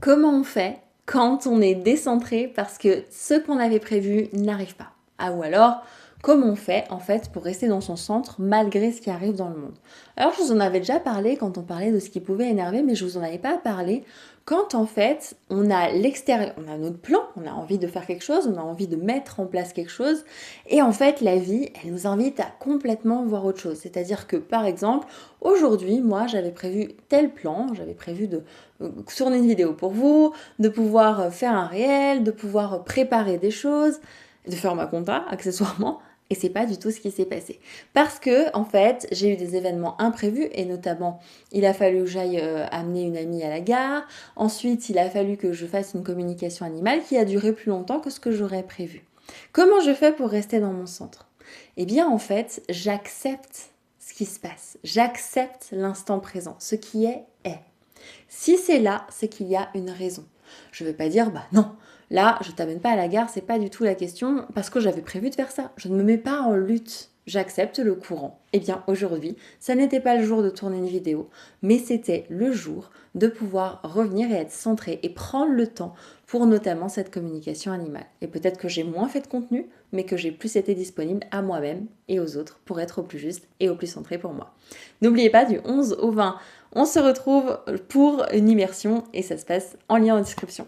Comment on fait quand on est décentré parce que ce qu'on avait prévu n'arrive pas? Ah ou alors, comment on fait en fait pour rester dans son centre malgré ce qui arrive dans le monde? Alors je vous en avais déjà parlé quand on parlait de ce qui pouvait énerver, mais je vous en avais pas parlé quand en fait on a l'extérieur, on a notre plan, on a envie de faire quelque chose, on a envie de mettre en place quelque chose, et en fait la vie, elle nous invite à complètement voir autre chose. C'est-à-dire que par exemple, aujourd'hui, moi j'avais prévu tel plan, j'avais prévu de tourner une vidéo pour vous, de pouvoir faire un réel, de pouvoir préparer des choses, de faire ma compta accessoirement. Et c'est pas du tout ce qui s'est passé. Parce que, en fait, j'ai eu des événements imprévus et notamment, il a fallu que j'aille amener une amie à la gare. Ensuite, il a fallu que je fasse une communication animale qui a duré plus longtemps que ce que j'aurais prévu. Comment je fais pour rester dans mon centre? Eh bien, en fait, j'accepte ce qui se passe. J'accepte l'instant présent. Ce qui est, est. Si c'est là, c'est qu'il y a une raison. Je ne vais pas dire, bah non, là, je t'amène pas à la gare, c'est pas du tout la question, parce que j'avais prévu de faire ça. Je ne me mets pas en lutte. J'accepte le courant. Eh bien, aujourd'hui, ça n'était pas le jour de tourner une vidéo, mais c'était le jour de pouvoir revenir et être centré et prendre le temps pour notamment cette communication animale. Et peut-être que j'ai moins fait de contenu, mais que j'ai plus été disponible à moi-même et aux autres pour être au plus juste et au plus centré pour moi. N'oubliez pas, du 11 au 20, on se retrouve pour une immersion et ça se passe en lien en description.